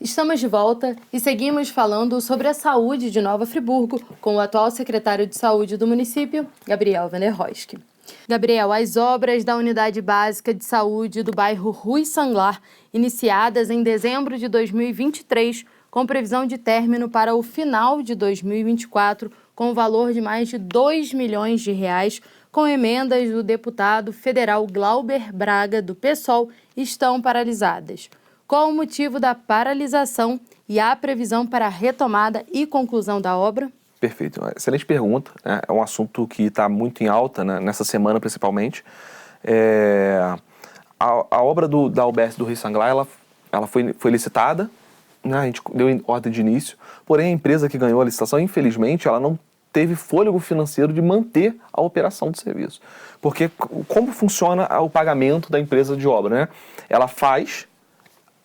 Estamos de volta e seguimos falando sobre a saúde de Nova Friburgo com o atual secretário de Saúde do município, Gabriel Vanderroski. Gabriel, as obras da Unidade Básica de Saúde do bairro Rui Sanglar, iniciadas em dezembro de 2023, com previsão de término para o final de 2024, com valor de mais de R$2 milhões, com emendas do deputado federal Glauber Braga, do PSOL, estão paralisadas. Qual o motivo da paralisação e a previsão para a retomada e conclusão da obra? Perfeito, excelente pergunta, né? É um assunto que está muito em alta, né? Nessa semana principalmente. A obra da UBS do Rui Sanglar, ela foi licitada, né? A gente deu ordem de início, porém a empresa que ganhou a licitação, infelizmente, ela não teve fôlego financeiro de manter a operação do serviço. Porque como funciona o pagamento da empresa de obra, né? Ela faz,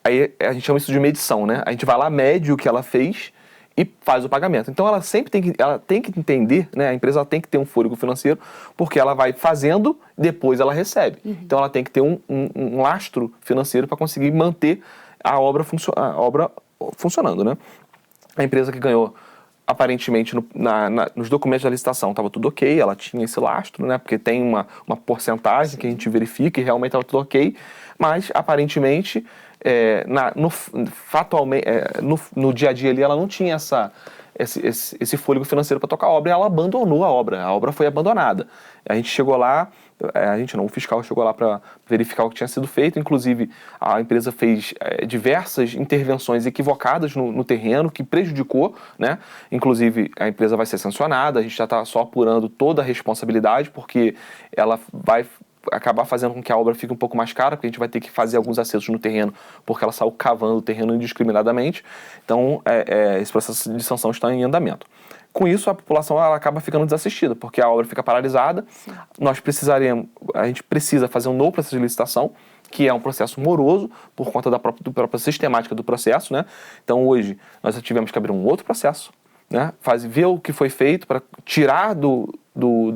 aí a gente chama isso de medição, né? A gente vai lá, mede o que ela fez e faz o pagamento. Então ela sempre tem que entender, né? A empresa tem que ter um fôlego financeiro, porque ela vai fazendo, depois ela recebe. Então ela tem que ter um lastro financeiro para conseguir manter a obra funcionando, né? A empresa que ganhou, aparentemente, nos documentos da licitação estava tudo ok, ela tinha esse lastro, né? Porque tem uma porcentagem que a gente verifica e realmente estava tudo ok, mas aparentemente no dia a dia ali ela não tinha esse fôlego financeiro para tocar a obra e ela abandonou a obra foi abandonada. A gente chegou lá, o fiscal chegou lá para verificar o que tinha sido feito, inclusive a empresa fez diversas intervenções equivocadas no terreno, que prejudicou, né? Inclusive a empresa vai ser sancionada, a gente já está só apurando toda a responsabilidade, porque ela vai acabar fazendo com que a obra fique um pouco mais cara, porque a gente vai ter que fazer alguns acertos no terreno, porque ela saiu cavando o terreno indiscriminadamente. Então, esse processo de sanção está em andamento. Com isso, a população ela acaba ficando desassistida, porque a obra fica paralisada. Sim. A gente precisa fazer um novo processo de licitação, que é um processo moroso, por conta da própria sistemática do processo, né? Então, hoje, nós tivemos que abrir um outro processo, né? Ver o que foi feito para tirar do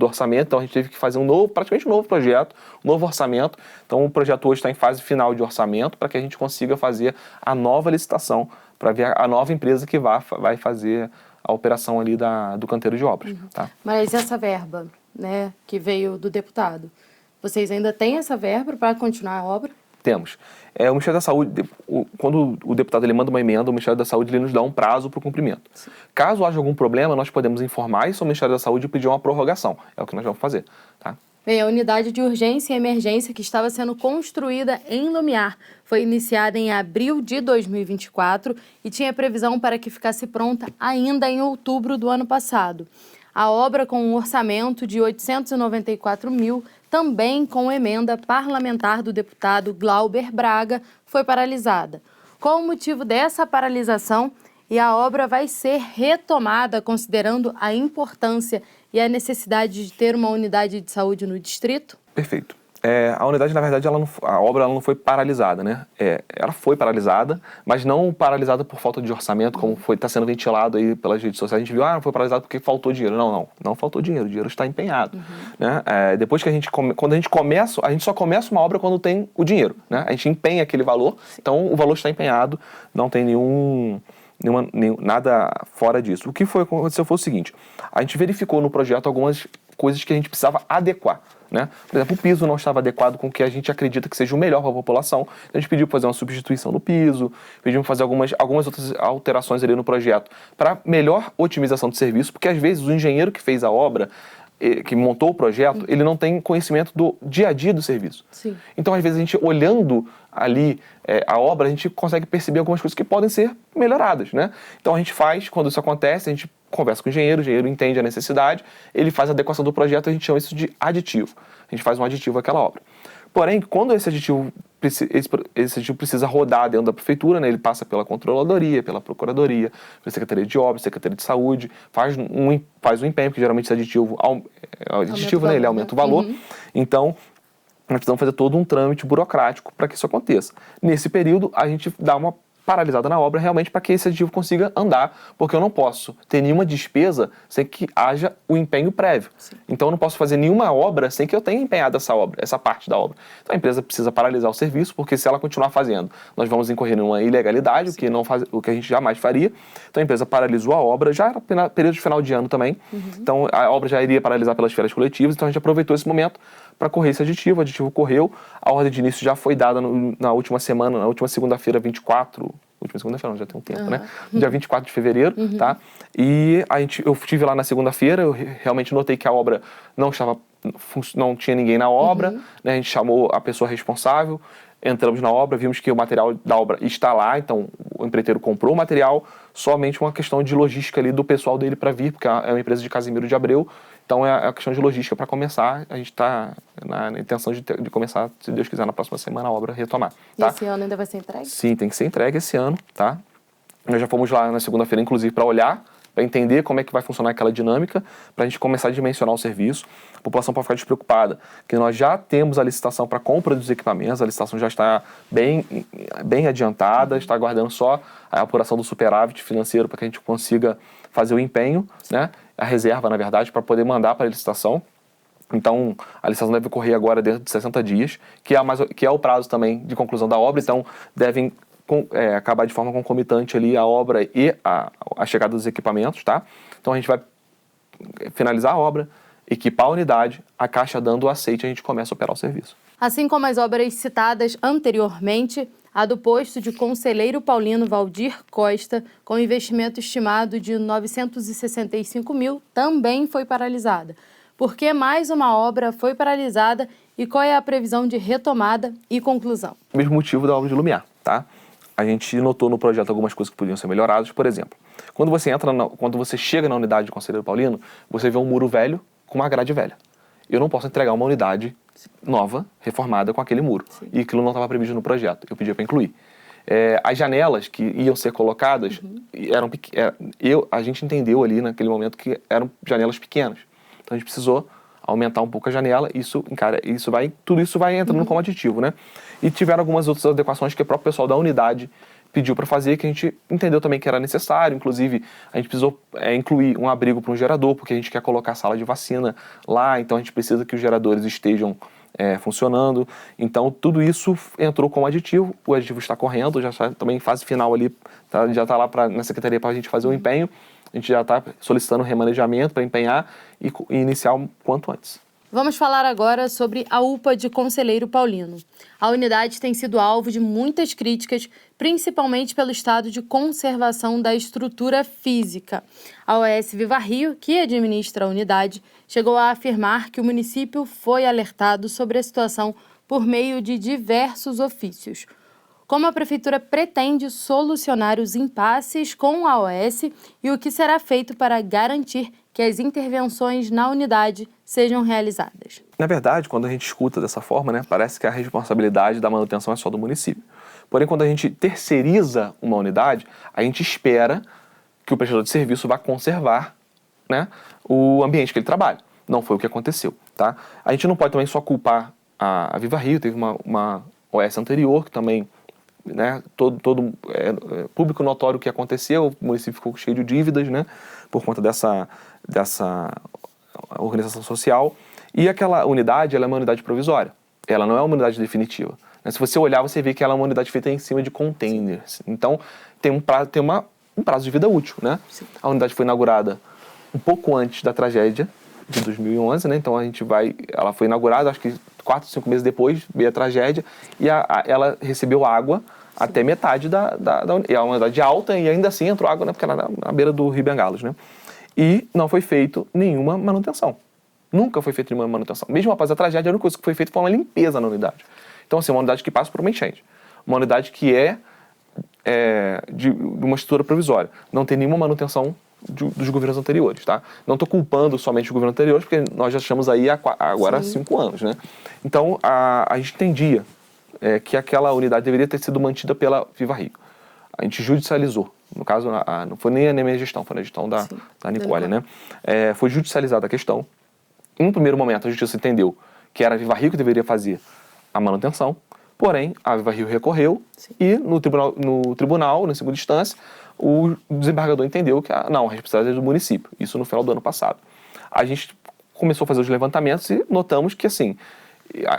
orçamento. Então a gente teve que fazer praticamente um novo projeto, um novo orçamento. Então o projeto hoje está em fase final de orçamento para que a gente consiga fazer a nova licitação, para ver a nova empresa que vai fazer a operação ali do canteiro de obras. Tá? Mas essa verba, né, que veio do deputado, vocês ainda têm essa verba para continuar a obra? Temos. O Ministério da Saúde, quando o deputado ele manda uma emenda, o Ministério da Saúde ele nos dá um prazo para o cumprimento. Sim. Caso haja algum problema, nós podemos informar isso ao Ministério da Saúde e pedir uma prorrogação. É o que nós vamos fazer. Tá? Bem, a unidade de urgência e emergência que estava sendo construída em Lumiar foi iniciada em abril de 2024 e tinha previsão para que ficasse pronta ainda em outubro do ano passado. A obra, com um orçamento de 894 mil, também com emenda parlamentar do deputado Glauber Braga, foi paralisada. Qual o motivo dessa paralisação? E a obra vai ser retomada considerando a importância e a necessidade de ter uma unidade de saúde no distrito? Perfeito. A unidade, na verdade, a obra ela não foi paralisada, né? Ela foi paralisada, mas não paralisada por falta de orçamento, como está sendo ventilado aí pelas redes sociais. A gente viu, não foi paralisada porque faltou dinheiro. Não faltou dinheiro, o dinheiro está empenhado. Né? Depois que quando a gente começa, a gente só começa uma obra quando tem o dinheiro, né? A gente empenha aquele valor, então o valor está empenhado, não tem nada fora disso. O que aconteceu foi o seguinte: a gente verificou no projeto algumas coisas que a gente precisava adequar, né? Por exemplo, o piso não estava adequado com o que a gente acredita que seja o melhor para a população. Então, a gente pediu para fazer uma substituição no piso, pedimos para fazer algumas outras alterações ali no projeto para melhor otimização do serviço, porque às vezes o engenheiro que fez a obra, que montou o projeto, ele não tem conhecimento do dia a dia do serviço. Sim. Então, às vezes, a gente olhando ali a obra, a gente consegue perceber algumas coisas que podem ser melhoradas, né? Então, a gente quando isso acontece, a gente conversa com o engenheiro entende a necessidade, ele faz a adequação do projeto, a gente chama isso de aditivo. A gente faz um aditivo àquela obra. Porém, quando esse aditivo precisa rodar dentro da prefeitura, né, ele passa pela controladoria, pela procuradoria, pela Secretaria de Obras, Secretaria de Saúde, faz um empenho, porque geralmente esse aditivo, né, ele aumenta o valor. Então, nós precisamos fazer todo um trâmite burocrático para que isso aconteça. Nesse período, a gente dá uma paralisada na obra realmente para que esse aditivo consiga andar, porque eu não posso ter nenhuma despesa sem que haja o empenho prévio. Sim. Então eu não posso fazer nenhuma obra sem que eu tenha empenhado essa obra, essa parte da obra. Então a empresa precisa paralisar o serviço, porque se ela continuar fazendo, nós vamos incorrer numa ilegalidade, o que a gente jamais faria. Então a empresa paralisou a obra, já era período de final de ano também, então a obra já iria paralisar pelas férias coletivas, então a gente aproveitou esse momento para correr esse aditivo. O aditivo correu, a ordem de início já foi dada na última semana, na última segunda-feira, 24, última segunda-feira, não, já tem um tempo, né? Dia 24 de fevereiro, tá? E eu estive lá na segunda-feira, eu realmente notei que a obra não tinha ninguém na obra, né? A gente chamou a pessoa responsável, entramos na obra, vimos que o material da obra está lá, então o empreiteiro comprou o material, somente uma questão de logística ali do pessoal dele para vir, porque é uma empresa de Casimiro de Abreu, então é a questão de logística para começar. A gente está na intenção de começar, se Deus quiser, na próxima semana a obra retomar. Tá? E esse ano ainda vai ser entregue? Sim, tem que ser entregue esse ano, tá? Nós já fomos lá na segunda-feira, inclusive, para olhar, para entender como é que vai funcionar aquela dinâmica, para a gente começar a dimensionar o serviço. A população pode ficar despreocupada, que nós já temos a licitação para compra dos equipamentos, a licitação já está bem adiantada, está aguardando só a apuração do superávit financeiro para que a gente consiga fazer o empenho, né? A reserva, na verdade, para poder mandar para a licitação. Então, a licitação deve ocorrer agora dentro de 60 dias, que é o prazo também de conclusão da obra, então devem acabar de forma concomitante ali a obra e a chegada dos equipamentos, tá? Então a gente vai finalizar a obra, equipar a unidade, a Caixa dando o aceite, a gente começa a operar o serviço. Assim como as obras citadas anteriormente, a do posto de Conselheiro Paulino Valdir Costa, com investimento estimado de 965 mil, também foi paralisada. Por que mais uma obra foi paralisada e qual é a previsão de retomada e conclusão? O mesmo motivo da obra de Lumiar, tá? A gente notou no projeto algumas coisas que podiam ser melhoradas. Por exemplo, quando você chega na unidade de Conselheiro Paulino, você vê um muro velho com uma grade velha. Eu não posso entregar uma unidade nova, reformada, com aquele muro. Sim. E aquilo não estava previsto no projeto. Eu pedi para incluir. As janelas que iam ser colocadas a gente entendeu ali naquele momento que eram janelas pequenas. Então a gente precisou aumentar um pouco a janela, tudo isso vai entrando como aditivo, né? E tiveram algumas outras adequações que o próprio pessoal da unidade pediu para fazer, que a gente entendeu também que era necessário. Inclusive, a gente precisou incluir um abrigo para um gerador, porque a gente quer colocar a sala de vacina lá, então a gente precisa que os geradores estejam funcionando. Então, tudo isso entrou como aditivo, o aditivo está correndo, já está também em fase final ali, já está lá na secretaria para a gente fazer o empenho. A gente já está solicitando remanejamento para empenhar e iniciar o quanto antes. Vamos falar agora sobre a UPA de Conselheiro Paulino. A unidade tem sido alvo de muitas críticas, principalmente pelo estado de conservação da estrutura física. A OS Viva Rio, que administra a unidade, chegou a afirmar que o município foi alertado sobre a situação por meio de diversos ofícios. Como a Prefeitura pretende solucionar os impasses com a OS e o que será feito para garantir que as intervenções na unidade sejam realizadas. Na verdade, quando a gente escuta dessa forma, né, parece que a responsabilidade da manutenção é só do município. Porém, quando a gente terceiriza uma unidade, a gente espera que o prestador de serviço vá conservar, né, o ambiente que ele trabalha. Não foi o que aconteceu, tá? A gente não pode também só culpar a Viva Rio, teve uma OS anterior que também, né, todo público notório o que aconteceu, o município ficou cheio de dívidas, né, por conta dessa organização social, e aquela unidade, ela é uma unidade provisória, ela não é uma unidade definitiva. Se você olhar, você vê que ela é uma unidade feita em cima de containers, então tem um prazo de vida útil, né? Sim. A unidade foi inaugurada um pouco antes da tragédia de 2011, né? Então ela foi inaugurada, acho que 4, 5 meses depois veio a tragédia, e ela recebeu água até metade é uma unidade alta, e ainda assim entrou água, né, porque era na beira do Rio Bengalos, né? E não foi feito nenhuma manutenção. Nunca foi feita nenhuma manutenção. Mesmo após a tragédia, a única coisa que foi feita foi uma limpeza na unidade. Então, assim, uma unidade que passa por uma enchente. Uma unidade que de uma estrutura provisória. Não tem nenhuma manutenção dos governos anteriores, tá? Não estou culpando somente os governos anteriores, porque nós já estamos aí agora há 5 anos, né? Então, a gente entendia que aquela unidade deveria ter sido mantida pela Viva Rio. A gente judicializou. No caso, não foi nem na minha gestão, foi na gestão da Nicole, né? Foi judicializada a questão. Em um primeiro momento, a justiça entendeu que era a Viva Rio que deveria fazer a manutenção. Porém, a Viva Rio recorreu e no tribunal, na segunda instância, o desembargador entendeu que a responsabilidade é do município. Isso no final do ano passado. A gente começou a fazer os levantamentos e notamos que, assim,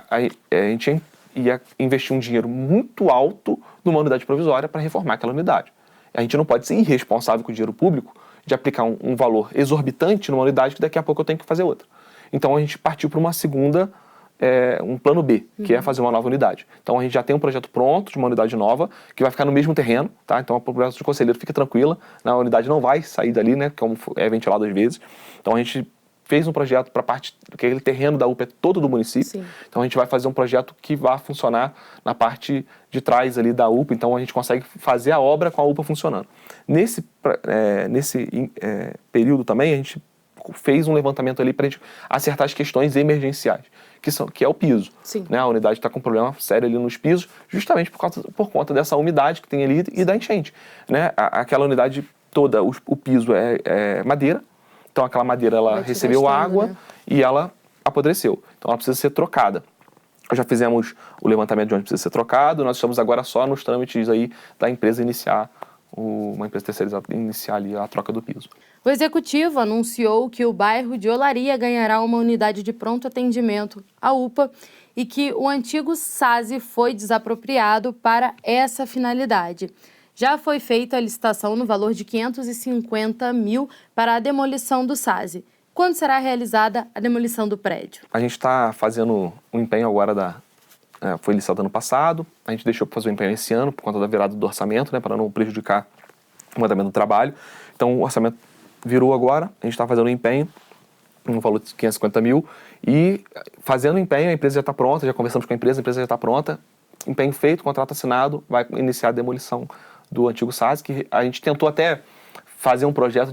a gente ia investir um dinheiro muito alto numa unidade provisória para reformar aquela unidade. A gente não pode ser irresponsável com o dinheiro público de aplicar um valor exorbitante numa unidade que daqui a pouco eu tenho que fazer outra. Então a gente partiu para uma segunda, um plano B, que é fazer uma nova unidade. Então a gente já tem um projeto pronto de uma unidade nova, que vai ficar no mesmo terreno, tá? Então a população de conselheiro fica tranquila, a unidade não vai sair dali, né? Como é ventilado às vezes. Então a gente fez um projeto para a parte, que aquele terreno da UPA é todo do município. Sim. Então a gente vai fazer um projeto que vai funcionar na parte de trás ali da UPA, então a gente consegue fazer a obra com a UPA funcionando. Nesse período também a gente fez um levantamento ali para a gente acertar as questões emergenciais, que é o piso. Né? A unidade está com um problema sério ali nos pisos, justamente por conta dessa umidade que tem ali e da enchente. Né? Aquela unidade toda, o piso é madeira, então aquela madeira ela recebeu água, né? E ela apodreceu. Então ela precisa ser trocada. Já fizemos o levantamento de onde precisa ser trocado, nós estamos agora só nos trâmites aí da empresa iniciar, uma empresa terceirizada iniciar ali a troca do piso. O executivo anunciou que o bairro de Olaria ganhará uma unidade de pronto atendimento, a UPA, e que o antigo SASE foi desapropriado para essa finalidade. Já foi feita a licitação no valor de 550 mil para a demolição do SASE. Quando será realizada a demolição do prédio? A gente está fazendo um empenho agora foi licitado ano passado, a gente deixou para fazer o empenho esse ano por conta da virada do orçamento, né, para não prejudicar o andamento do trabalho. Então o orçamento virou agora, a gente está fazendo um empenho no valor de 550 mil e fazendo o empenho, a empresa já está pronta, já conversamos com a empresa já está pronta, empenho feito, contrato assinado, vai iniciar a demolição do antigo SASE, que a gente tentou até fazer um projeto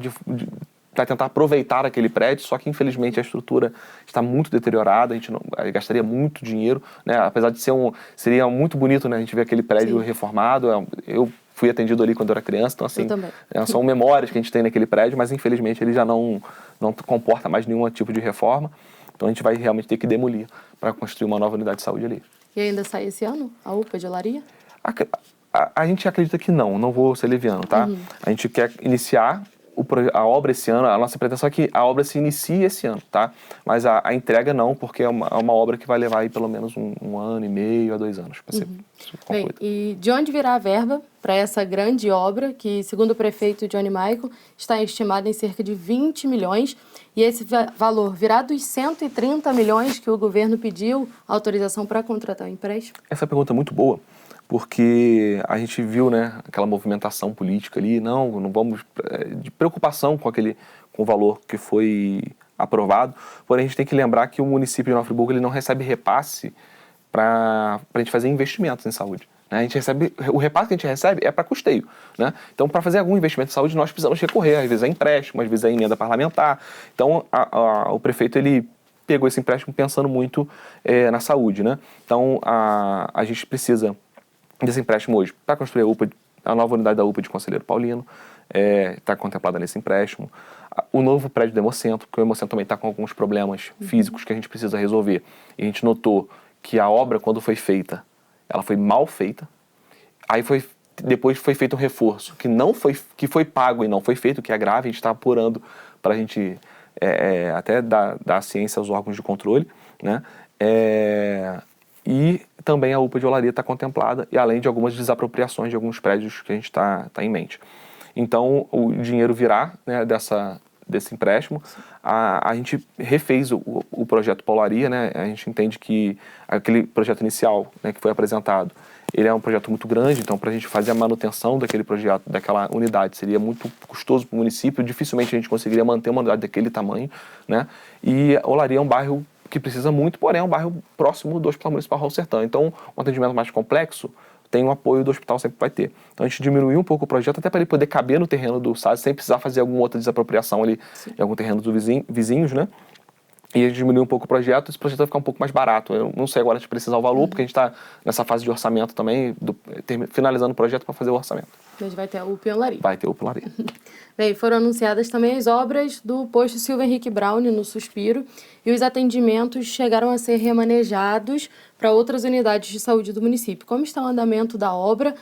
para tentar aproveitar aquele prédio, só que infelizmente a estrutura está muito deteriorada, a gente gastaria muito dinheiro, né? Apesar de seria muito bonito, né? A gente ver aquele prédio reformado. Eu fui atendido ali quando eu era criança, então assim, são memórias que a gente tem naquele prédio, mas infelizmente ele já não comporta mais nenhum tipo de reforma, então a gente vai realmente ter que demolir para construir uma nova unidade de saúde ali. E ainda sai esse ano a UPA de Olaria? A gente acredita que não vou ser leviano, tá? A gente quer iniciar a obra esse ano, a nossa pretensão é que a obra se inicie esse ano, tá? Mas a entrega não, porque é uma obra que vai levar aí pelo menos um ano e meio a 2 anos para ser concluída. Bem, e de onde virá a verba para essa grande obra, que, segundo o prefeito Johnny Michael, está estimada em cerca de 20 milhões, e esse valor virá dos 130 milhões que o governo pediu autorização para contratar o empréstimo? Essa pergunta é muito boa, porque a gente viu, né, aquela movimentação política ali, não vamos, de preocupação com o valor que foi aprovado, porém a gente tem que lembrar que o município de Nova Friburgo ele não recebe repasse para a gente fazer investimentos em saúde. Né? A gente recebe, o repasse que a gente recebe é para custeio. Né? Então, para fazer algum investimento em saúde, nós precisamos recorrer, às vezes é empréstimo, às vezes é emenda parlamentar. Então, o prefeito ele pegou esse empréstimo pensando muito na saúde. Né? Então, a gente precisa desse empréstimo hoje para construir a nova unidade da UPA de Conselheiro Paulino, está contemplada nesse empréstimo. O novo prédio do Hemocentro, porque o Hemocentro também está com alguns problemas físicos que a gente precisa resolver. E a gente notou que a obra, quando foi feita, ela foi mal feita. Aí depois foi feito um reforço que foi pago e não foi feito, que é grave. A gente está apurando para a gente até dar ciência aos órgãos de controle, né? E também a UPA de Olaria está contemplada, e além de algumas desapropriações de alguns prédios que a gente está em mente. Então, o dinheiro virá, né, desse empréstimo. A gente refez o projeto Paularia, né? A gente entende que aquele projeto inicial, né, que foi apresentado, ele é um projeto muito grande, então para a gente fazer a manutenção daquele projeto, daquela unidade, seria muito custoso para o município, dificilmente a gente conseguiria manter uma unidade daquele tamanho, né? E Olaria é um bairro que precisa muito, porém é um bairro próximo do Hospital Municipal Raul Sertão. Então, um atendimento mais complexo tem o apoio do hospital, sempre vai ter. Então, a gente diminuiu um pouco o projeto, até para ele poder caber no terreno do SASE, sem precisar fazer alguma outra desapropriação ali em algum terreno dos vizinhos, né? e a gente diminuir um pouco o projeto, esse projeto vai ficar um pouco mais barato. Eu não sei agora de precisar o valor, porque a gente está nessa fase de orçamento também, finalizando o projeto para fazer o orçamento. Mas vai ter a UPA em Olaria. Vai ter UPA em Olaria. Bem, foram anunciadas também as obras do posto Silva Henrique Brown no Suspiro e os atendimentos chegaram a ser remanejados para outras unidades de saúde do município. Como está o andamento da obra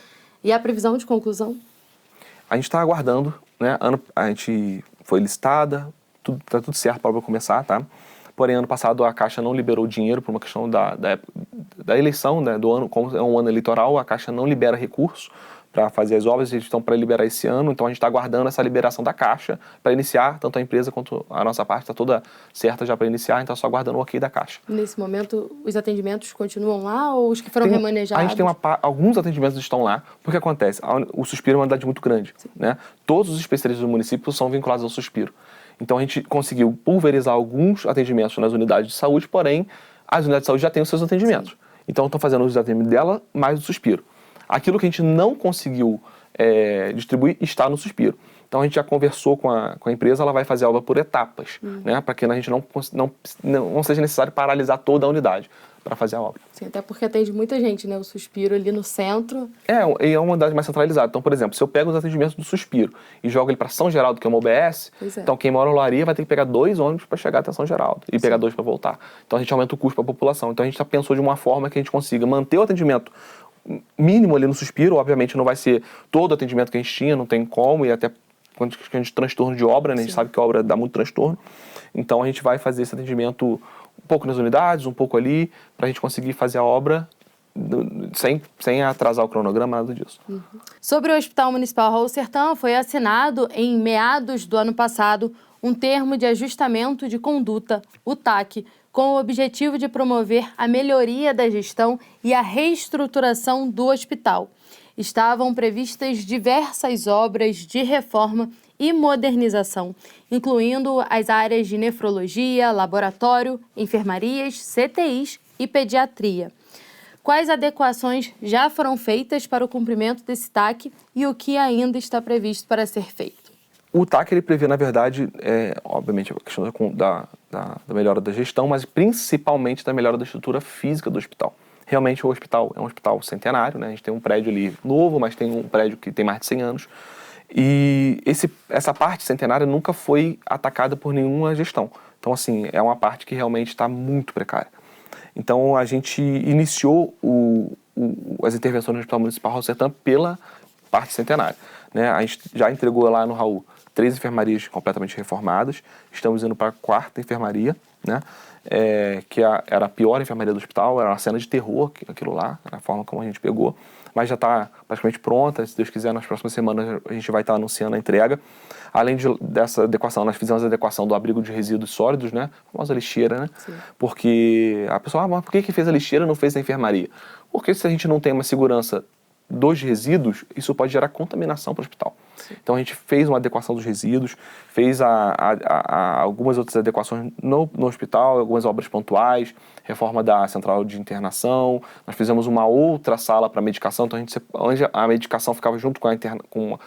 e a previsão de conclusão? A gente está aguardando, né? A gente foi licitada, tá tudo certo para a obra começar, tá? Porém, ano passado a Caixa não liberou dinheiro por uma questão da eleição, né, do ano, como é um ano eleitoral, a Caixa não libera recurso para fazer as obras, eles estão para liberar esse ano, então a gente está aguardando essa liberação da Caixa para iniciar, tanto a empresa quanto a nossa parte está toda certa já para iniciar, então só aguardando o ok da Caixa. Nesse momento, os atendimentos continuam lá ou os que foram remanejados? A gente tem alguns atendimentos estão lá, porque acontece, o Suspiro é uma unidade muito grande, né? Todos os especialistas do município são vinculados ao Suspiro. Então a gente conseguiu pulverizar alguns atendimentos nas unidades de saúde, porém as unidades de saúde já têm os seus atendimentos. Sim. Então estão fazendo os atendimentos dela mais o Suspiro. Aquilo que a gente não conseguiu distribuir está no Suspiro. Então a gente já conversou com a empresa, ela vai fazer a obra por etapas, né, para que a gente não seja necessário paralisar toda a unidade para fazer a obra. Sim, até porque atende muita gente, né? O Suspiro ali no centro. É uma unidade mais centralizada. Então, por exemplo, se eu pego os atendimentos do Suspiro e jogo ele para São Geraldo, que é uma UBS, então quem mora em Olaria vai ter que pegar 2 ônibus para chegar até São Geraldo e pegar 2 para voltar. Então a gente aumenta o custo para a população. Então a gente pensou de uma forma que a gente consiga manter o atendimento mínimo ali no Suspiro. Obviamente não vai ser todo o atendimento que a gente tinha, não tem como, e até quando a gente transtorno de obra, né? A gente sabe que a obra dá muito transtorno. Então a gente vai fazer esse atendimento um pouco nas unidades, um pouco ali, para a gente conseguir fazer a obra sem atrasar o cronograma, nada disso. Sobre o Hospital Municipal Raul Sertã, foi assinado em meados do ano passado um termo de ajustamento de conduta, o TAC, com o objetivo de promover a melhoria da gestão e a reestruturação do hospital. Estavam previstas diversas obras de reforma e modernização, incluindo as áreas de nefrologia, laboratório, enfermarias, CTIs e pediatria. Quais adequações já foram feitas para o cumprimento desse TAC e o que ainda está previsto para ser feito? O TAC ele prevê, na verdade, obviamente, a questão da melhora da gestão, mas principalmente da melhora da estrutura física do hospital. Realmente o hospital é um hospital centenário, né? A gente tem um prédio ali novo, mas tem um prédio que tem mais de 100 anos. E essa parte centenária nunca foi atacada por nenhuma gestão. Então, assim, é uma parte que realmente está muito precária. Então, a gente iniciou as intervenções no Hospital Municipal Raul Sertã pela parte centenária, né? A gente já entregou lá no Raul 3 enfermarias completamente reformadas. Estamos indo para a 4ª enfermaria, né? Que era a pior enfermaria do hospital, era uma cena de terror, aquilo lá, a forma como a gente pegou. Mas já está praticamente pronta, se Deus quiser, nas próximas semanas a gente vai estar anunciando a entrega. Além dessa adequação, nós fizemos a adequação do abrigo de resíduos sólidos, né? A famosa lixeira, né? Sim. Porque a pessoa, mas por que fez a lixeira e não fez a enfermaria? Porque se a gente não tem uma segurança dos resíduos, isso pode gerar contaminação para o hospital. Sim. Então a gente fez uma adequação dos resíduos, fez algumas outras adequações no hospital, algumas obras pontuais, reforma da central de internação, nós fizemos uma outra sala para medicação, então onde a medicação ficava junto com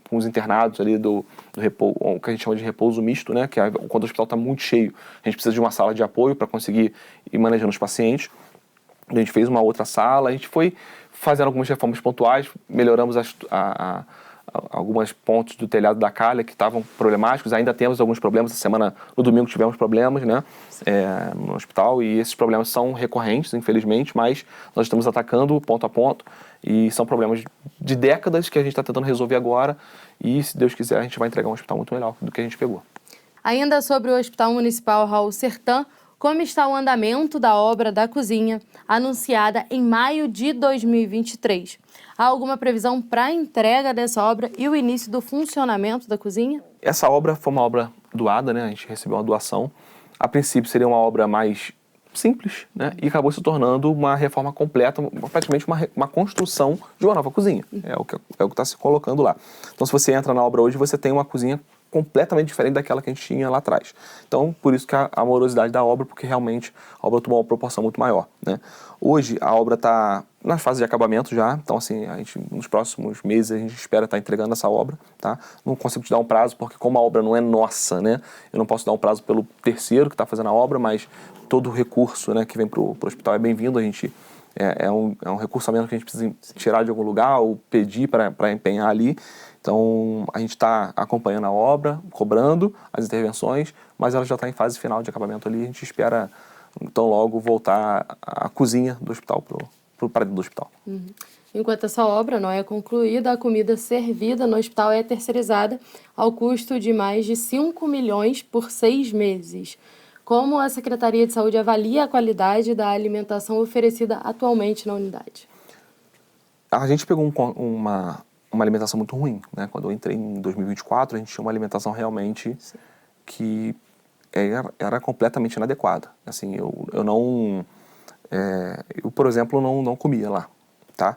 os internados ali do repouso, o que a gente chama de repouso misto, né? Que é quando o hospital está muito cheio, a gente precisa de uma sala de apoio para conseguir ir manejando os pacientes. A gente fez uma outra sala, a gente foi fazendo algumas reformas pontuais, melhoramos alguns pontos do telhado da calha que estavam problemáticos, ainda temos alguns problemas, essa semana, no domingo tivemos problemas, né, no hospital, e esses problemas são recorrentes, infelizmente, mas nós estamos atacando ponto a ponto, e são problemas de décadas que a gente está tentando resolver agora, e se Deus quiser a gente vai entregar um hospital muito melhor do que a gente pegou. Ainda sobre o Hospital Municipal Raul Sertã, como está o andamento da obra da cozinha, anunciada em maio de 2023? Há alguma previsão para a entrega dessa obra e o início do funcionamento da cozinha? Essa obra foi uma obra doada, né? A gente recebeu uma doação. A princípio seria uma obra mais simples, né? E acabou se tornando uma reforma completa, praticamente uma construção de uma nova cozinha. É o que está se colocando lá. Então, se você entra na obra hoje, você tem uma cozinha completamente diferente daquela que a gente tinha lá atrás. Então, por isso que a morosidade da obra, porque realmente a obra tomou uma proporção muito maior, né? Hoje, a obra está na fase de acabamento já, então, assim, nos próximos meses a gente espera estar entregando essa obra, tá? Não consigo te dar um prazo, porque como a obra não é nossa, né? Eu não posso dar um prazo pelo terceiro que está fazendo a obra, mas todo o recurso, né, que vem para o hospital é bem-vindo. A gente é um recurso a menos que a gente precisa tirar de algum lugar ou pedir para empenhar ali. Então, a gente está acompanhando a obra, cobrando as intervenções, mas ela já está em fase final de acabamento ali. A gente espera, então, logo voltar a cozinha do hospital para o prédio do hospital. Enquanto essa obra não é concluída, a comida servida no hospital é terceirizada ao custo de mais de 5 milhões por 6 meses. Como a Secretaria de Saúde avalia a qualidade da alimentação oferecida atualmente na unidade? A gente pegou uma alimentação muito ruim, né? Quando eu entrei em 2024, a gente tinha uma alimentação realmente que era completamente inadequada. Assim, eu não... eu, por exemplo, não comia lá, tá?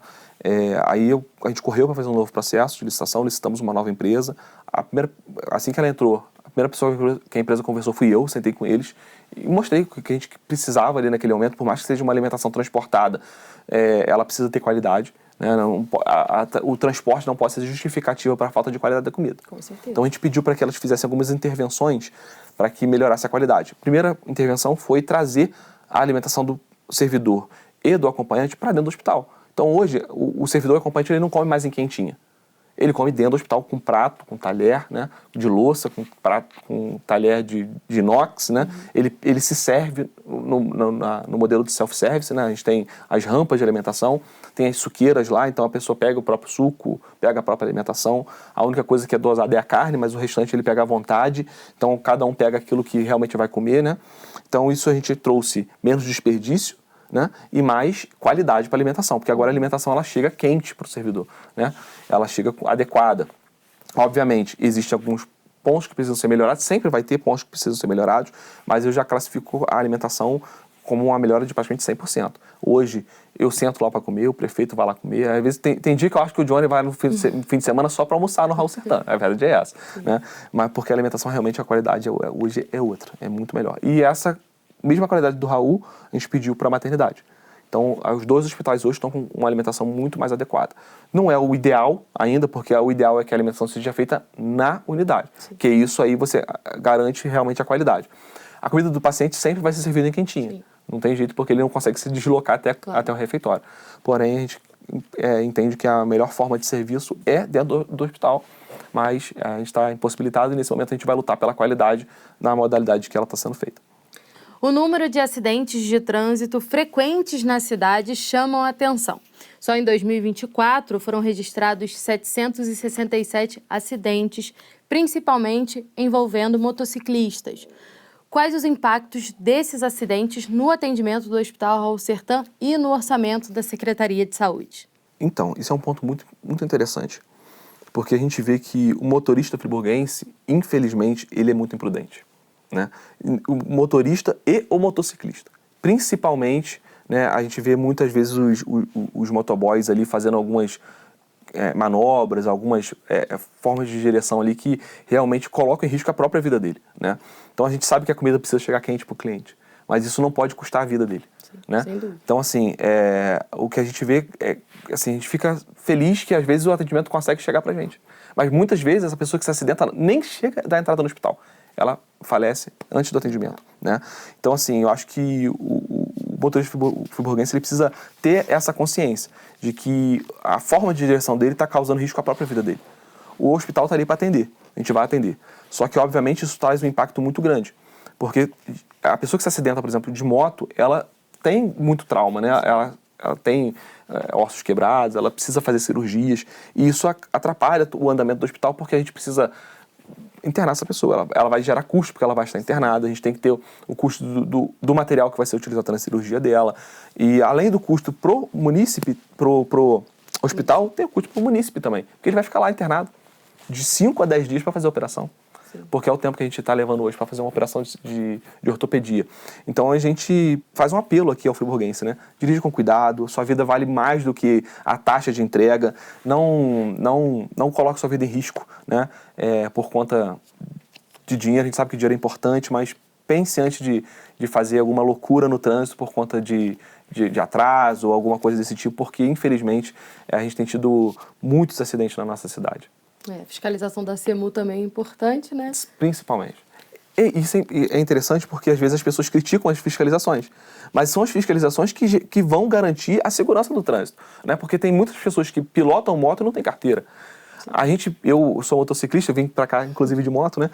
Aí a gente correu para fazer um novo processo de licitação, licitamos uma nova empresa. Assim que ela entrou, a primeira pessoa que a empresa conversou fui eu, sentei com eles e mostrei o que a gente precisava ali naquele momento. Por mais que seja uma alimentação transportada, ela precisa ter qualidade, né? O transporte não pode ser justificativa para a falta de qualidade da comida. Com certeza. Então a gente pediu para que elas fizessem algumas intervenções para que melhorasse a qualidade. A primeira intervenção foi trazer a alimentação do servidor e do acompanhante para dentro do hospital. Então hoje o servidor e o acompanhante ele não come mais em quentinha. Ele come dentro do hospital com prato, com talher, né, de louça, com prato, com talher de inox, né? Ele se serve no modelo de self-service, né? A gente tem as rampas de alimentação, tem as suqueiras lá, então a pessoa pega o próprio suco, pega a própria alimentação. A única coisa que é dosada é a carne, mas o restante ele pega à vontade. Então cada um pega aquilo que realmente vai comer, né? Então isso a gente trouxe menos desperdício, né, e mais qualidade para a alimentação, porque agora a alimentação ela chega quente para o servidor, né, ela chega adequada. Obviamente, existem alguns pontos que precisam ser melhorados, sempre vai ter pontos que precisam ser melhorados, mas eu já classifico a alimentação como uma melhora de praticamente 100%. Hoje, eu sento lá para comer, o prefeito vai lá comer, às vezes tem dia que eu acho que o Johnny vai no fim de semana só para almoçar no Raul Sertã, a verdade é essa, né, mas porque a alimentação realmente, a qualidade hoje é outra, é muito melhor. E essa mesma qualidade do Raul, a gente pediu para a maternidade. Então, os dois hospitais hoje estão com uma alimentação muito mais adequada. Não é o ideal ainda, porque o ideal é que a alimentação seja feita na unidade. Sim. Que isso aí você garante realmente a qualidade. A comida do paciente sempre vai ser servida em quentinha. Sim. Não tem jeito, porque ele não consegue se deslocar até o refeitório. Porém, a gente entende que a melhor forma de serviço é dentro do hospital, mas a gente está impossibilitado e nesse momento a gente vai lutar pela qualidade na modalidade que ela está sendo feita. O número de acidentes de trânsito frequentes na cidade chamam a atenção. Só em 2024 foram registrados 767 acidentes, principalmente envolvendo motociclistas. Quais os impactos desses acidentes no atendimento do Hospital Raul Sertã e no orçamento da Secretaria de Saúde? Então, isso é um ponto muito, muito interessante, porque a gente vê que o motorista friburguense, infelizmente, ele é muito imprudente. Né? O motorista e o motociclista. Principalmente, né, a gente vê muitas vezes os motoboys ali fazendo algumas manobras, algumas formas de direção ali que realmente colocam em risco a própria vida dele. Né? Então a gente sabe que a comida precisa chegar quente para o cliente, mas isso não pode custar a vida dele. Sim, né? Sem dúvida. Então, assim, o que a gente vê assim, a gente fica feliz que às vezes o atendimento consegue chegar para a gente. Mas muitas vezes essa pessoa que se acidenta nem chega da entrada no hospital. Ela falece antes do atendimento, né? Então, assim, eu acho que o motorista friburguense ele precisa ter essa consciência de que a forma de direção dele está causando risco à própria vida dele. O hospital está ali para atender, a gente vai atender. Só que, obviamente, isso traz um impacto muito grande, porque a pessoa que se acidenta, por exemplo, de moto, ela tem muito trauma, né? Ela tem ossos quebrados, ela precisa fazer cirurgias, e isso atrapalha o andamento do hospital, porque a gente precisa internar essa pessoa, ela vai gerar custo porque ela vai estar internada, a gente tem que ter o custo do material que vai ser utilizado na cirurgia dela, e além do custo pro munícipe, pro hospital, tem o custo pro munícipe também, porque ele vai ficar lá internado de 5 a 10 dias para fazer a operação. porque é o tempo que a gente está levando hoje para fazer uma operação de ortopedia. Então a gente faz um apelo aqui ao friburguense, né? Dirige com cuidado, sua vida vale mais do que a taxa de entrega, não coloque sua vida em risco, né? Por conta de dinheiro, a gente sabe que dinheiro é importante, mas pense antes de fazer alguma loucura no trânsito por conta de atraso ou alguma coisa desse tipo, porque infelizmente a gente tem tido muitos acidentes na nossa cidade. Fiscalização da CEMU também é importante, né? Principalmente. E isso é interessante porque às vezes as pessoas criticam as fiscalizações, mas são as fiscalizações que vão garantir a segurança do trânsito, né? Porque tem muitas pessoas que pilotam moto e não têm carteira. Eu sou motociclista, vim para cá inclusive de moto, né?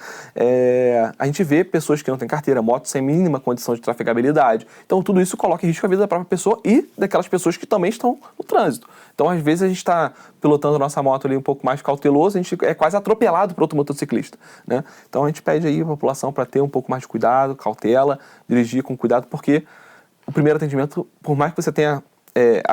A gente vê pessoas que não têm carteira, motos sem mínima condição de trafegabilidade. Então tudo isso coloca em risco a vida da própria pessoa e daquelas pessoas que também estão no trânsito. Então às vezes a gente está pilotando a nossa moto ali um pouco mais cauteloso, a gente é quase atropelado por outro motociclista, né? Então a gente pede aí a população para ter um pouco mais de cuidado, cautela, dirigir com cuidado, porque o primeiro atendimento, por mais que você tenha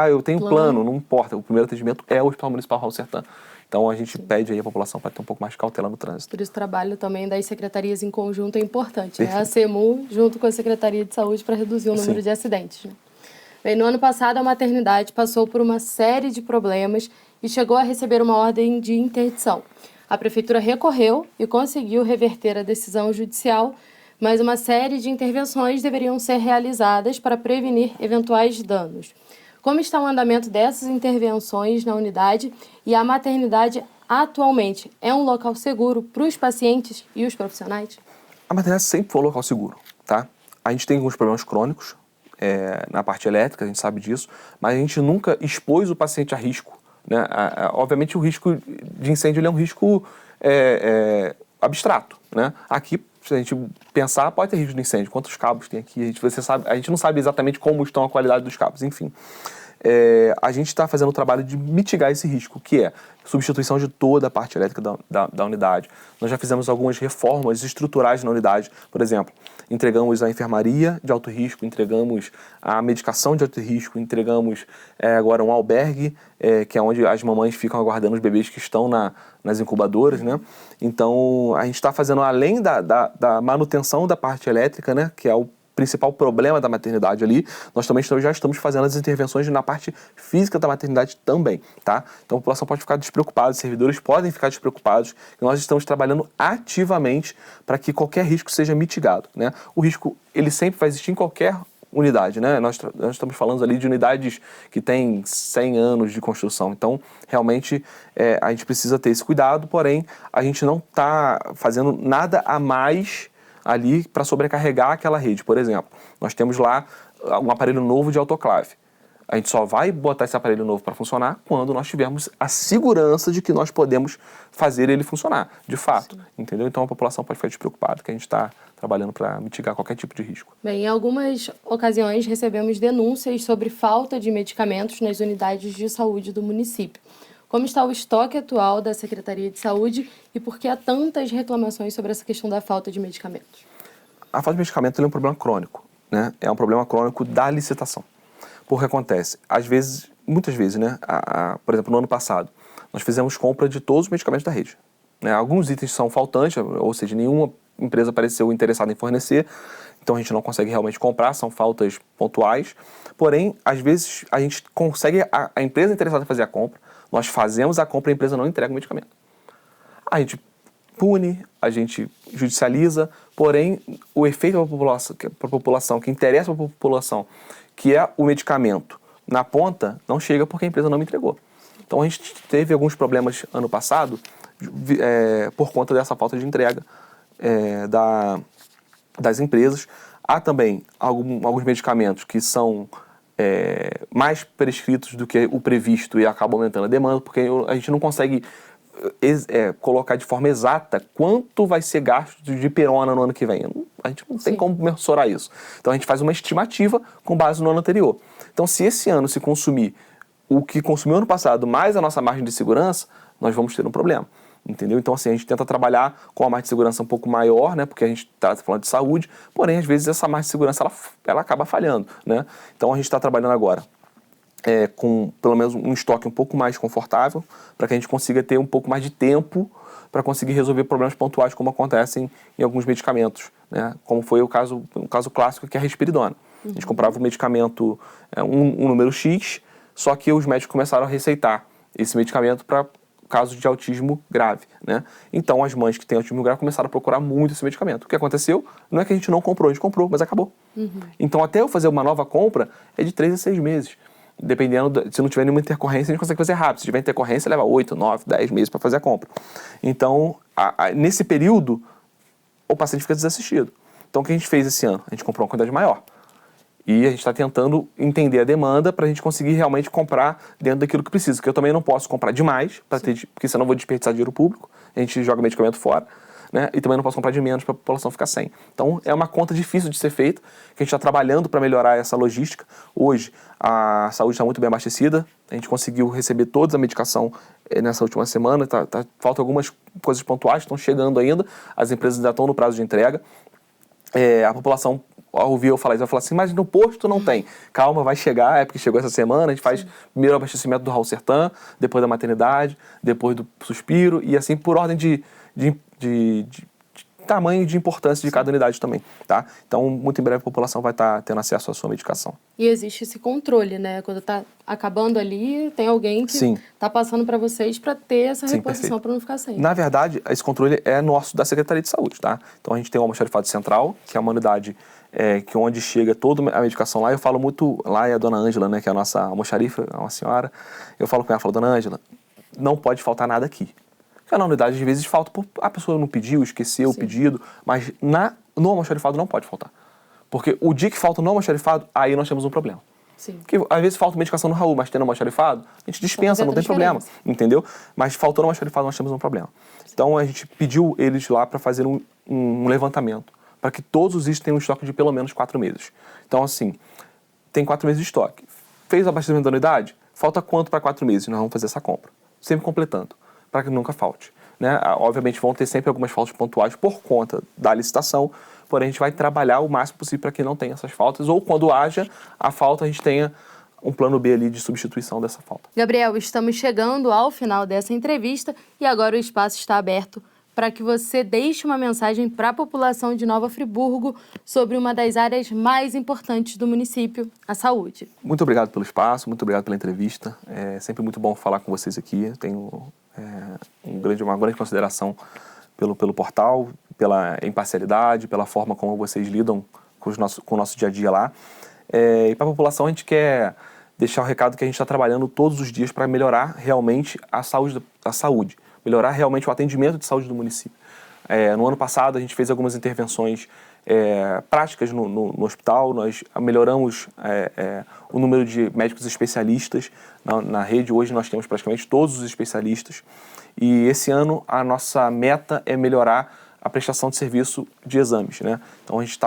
eu tenho plano, não importa, o primeiro atendimento é o Hospital Municipal Raul Sertã. Então a gente pede aí a população para ter um pouco mais de cautela no trânsito. Por isso o trabalho também das secretarias em conjunto é importante, né? A CEMU junto com a Secretaria de Saúde para reduzir o número de acidentes, né? Bem, no ano passado a maternidade passou por uma série de problemas e chegou a receber uma ordem de interdição. A prefeitura recorreu e conseguiu reverter a decisão judicial, mas uma série de intervenções deveriam ser realizadas para prevenir eventuais danos. Como está o andamento dessas intervenções na unidade e a maternidade atualmente é um local seguro para os pacientes e os profissionais? A maternidade sempre foi um local seguro, tá? A gente tem alguns problemas crônicos na parte elétrica, a gente sabe disso, mas a gente nunca expôs o paciente a risco, né? Obviamente o risco de incêndio ele é um risco abstrato, né? Aqui, se a gente pensar, pode ter risco de incêndio. Quantos cabos tem aqui? A gente não sabe exatamente como estão a qualidade dos cabos, enfim. A gente está fazendo o trabalho de mitigar esse risco, que é substituição de toda a parte elétrica da unidade. Nós já fizemos algumas reformas estruturais na unidade, por exemplo, entregamos a enfermaria de alto risco, entregamos a medicação de alto risco, entregamos agora um albergue, que é onde as mamães ficam aguardando os bebês que estão nas incubadoras, né? Então, a gente está fazendo, além da manutenção da parte elétrica, né, que é o principal problema da maternidade ali, nós também já estamos fazendo as intervenções na parte física da maternidade também, tá? Então a população pode ficar despreocupada, os servidores podem ficar despreocupados, e nós estamos trabalhando ativamente para que qualquer risco seja mitigado, né? O risco, ele sempre vai existir em qualquer unidade, né? Nós estamos falando ali de unidades que têm 100 anos de construção, então realmente a gente precisa ter esse cuidado, porém a gente não está fazendo nada a mais ali para sobrecarregar aquela rede. Por exemplo, nós temos lá um aparelho novo de autoclave. A gente só vai botar esse aparelho novo para funcionar quando nós tivermos a segurança de que nós podemos fazer ele funcionar, de fato. Sim. Entendeu? Então a população pode ficar despreocupada, que a gente está trabalhando para mitigar qualquer tipo de risco. Bem, em algumas ocasiões recebemos denúncias sobre falta de medicamentos nas unidades de saúde do município. Como está o estoque atual da Secretaria de Saúde e por que há tantas reclamações sobre essa questão da falta de medicamentos? A falta de medicamento é um problema crônico, né? É um problema crônico da licitação. Porque acontece, muitas vezes, né? Por exemplo, no ano passado, nós fizemos compra de todos os medicamentos da rede, né? Alguns itens são faltantes, ou seja, nenhuma empresa pareceu interessada em fornecer, então a gente não consegue realmente comprar, são faltas pontuais. Porém, às vezes a gente consegue, a empresa interessada em fazer a compra, nós fazemos a compra e a empresa não entrega o medicamento. A gente pune, a gente judicializa, porém o efeito para a população, que interessa para a população, que é o medicamento na ponta, não chega porque a empresa não me entregou. Então a gente teve alguns problemas ano passado por conta dessa falta de entrega das empresas. Há também alguns medicamentos que são mais prescritos do que o previsto e acabam aumentando a demanda, porque a gente não consegue colocar de forma exata quanto vai ser gasto de pirona no ano que vem. A gente não tem como mensurar isso. Então a gente faz uma estimativa com base no ano anterior. Então se esse ano se consumir o que consumiu ano passado mais a nossa margem de segurança, nós vamos ter um problema. Entendeu? Então, assim, a gente tenta trabalhar com a margem de segurança um pouco maior, né? Porque a gente está falando de saúde, porém, às vezes, essa margem de segurança ela acaba falhando, né? Então, a gente está trabalhando agora com pelo menos um estoque um pouco mais confortável, para que a gente consiga ter um pouco mais de tempo para conseguir resolver problemas pontuais, como acontecem em alguns medicamentos, né? Como foi um caso clássico, que é a risperidona. A gente comprava o medicamento, um número X, só que os médicos começaram a receitar esse medicamento para casos de autismo grave, né? Então, as mães que têm autismo grave começaram a procurar muito esse medicamento. O que aconteceu não é que a gente não comprou, a gente comprou, mas acabou. Então, até eu fazer uma nova compra, é de 3 a 6 meses. Dependendo, se não tiver nenhuma intercorrência, a gente consegue fazer rápido. Se tiver intercorrência, leva 8, 9, 10 meses para fazer a compra. Então, nesse período, o paciente fica desassistido. Então, o que a gente fez esse ano? A gente comprou uma quantidade maior. E a gente está tentando entender a demanda para a gente conseguir realmente comprar dentro daquilo que precisa. Porque eu também não posso comprar demais, porque senão eu vou desperdiçar dinheiro público. A gente joga medicamento fora. Né? E também não posso comprar de menos para a população ficar sem. Então, é uma conta difícil de ser feita, que a gente está trabalhando para melhorar essa logística. Hoje, a saúde está muito bem abastecida, a gente conseguiu receber toda a medicação nessa última semana, faltam algumas coisas pontuais que estão chegando ainda, as empresas ainda estão no prazo de entrega. A população, ao ouvir eu falar isso, vai falar assim, mas no posto não tem. Calma, vai chegar, é porque chegou essa semana, a gente faz primeiro o abastecimento do Raul Sertã, depois da maternidade, depois do suspiro, e assim por ordem de tamanho e de importância de cada unidade também, tá? Então, muito em breve a população vai estar tendo acesso à sua medicação. E existe esse controle, né? Quando está acabando ali, tem alguém que está passando para vocês para ter essa reposição, para não ficar sem. Na verdade, esse controle é nosso da Secretaria de Saúde, tá? Então, a gente tem o almoxarifado central, que é uma unidade que onde chega toda a medicação lá. Eu falo muito, lá é a dona Ângela, né? Que é a nossa almoxarifa, é uma senhora. Eu falo com ela, falo, dona Ângela, não pode faltar nada aqui. Porque na unidade, às vezes, falta, a pessoa não pediu, esqueceu o pedido, mas no almoxarifado não pode faltar. Porque o dia que falta no almoxarifado, aí nós temos um problema. Porque às vezes falta medicação no Raul, mas tendo almoxarifado, a gente dispensa, não tem problema, entendeu? Mas faltou no almoxarifado, nós temos um problema. Então a gente pediu eles lá para fazer um levantamento, para que todos os itens tenham um estoque de pelo menos 4 meses. Então assim, tem 4 meses de estoque. Fez o abastecimento da unidade, falta quanto para 4 meses? Nós vamos fazer essa compra, sempre completando, para que nunca falte. Né? Obviamente vão ter sempre algumas faltas pontuais por conta da licitação, porém a gente vai trabalhar o máximo possível para que não tenha essas faltas, ou quando haja a falta, a gente tenha um plano B ali de substituição dessa falta. Gabriel, estamos chegando ao final dessa entrevista e agora o espaço está aberto para que você deixe uma mensagem para a população de Nova Friburgo sobre uma das áreas mais importantes do município, a saúde. Muito obrigado pelo espaço, muito obrigado pela entrevista. É sempre muito bom falar com vocês aqui. Tenho uma grande consideração pelo portal, pela imparcialidade, pela forma como vocês lidam com o nosso dia a dia lá. E para a população a gente quer deixar o recado que a gente está trabalhando todos os dias para melhorar realmente a saúde, melhorar realmente o atendimento de saúde do município. No ano passado a gente fez algumas intervenções práticas no hospital, nós melhoramos o número de médicos especialistas na rede. Hoje nós temos praticamente todos os especialistas e esse ano a nossa meta é melhorar a prestação de serviço de exames, né? Então antes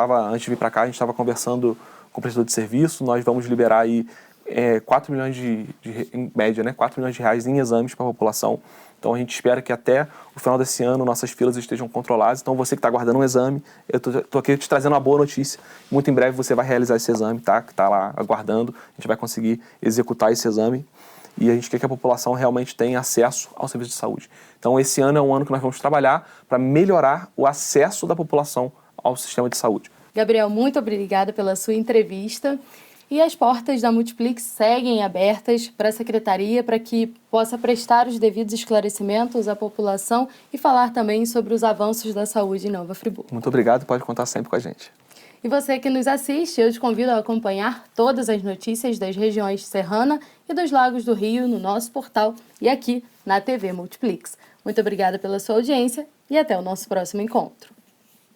de vir para cá, a gente estava conversando com o prestador de serviço, nós vamos liberar aí 4 milhões em média, né? 4 milhões de reais em exames para a população. Então a gente espera que até o final desse ano nossas filas estejam controladas. Então você que está aguardando um exame, eu estou aqui te trazendo uma boa notícia. Muito em breve você vai realizar esse exame, tá? Que está lá aguardando. A gente vai conseguir executar esse exame e a gente quer que a população realmente tenha acesso ao serviço de saúde. Então esse ano é um ano que nós vamos trabalhar para melhorar o acesso da população ao sistema de saúde. Gabriel, muito obrigada pela sua entrevista. E as portas da Multiplix seguem abertas para a Secretaria para que possa prestar os devidos esclarecimentos à população e falar também sobre os avanços da saúde em Nova Friburgo. Muito obrigado, pode contar sempre com a gente. E você que nos assiste, eu te convido a acompanhar todas as notícias das regiões Serrana e dos Lagos do Rio no nosso portal e aqui na TV Multiplix. Muito obrigada pela sua audiência e até o nosso próximo encontro.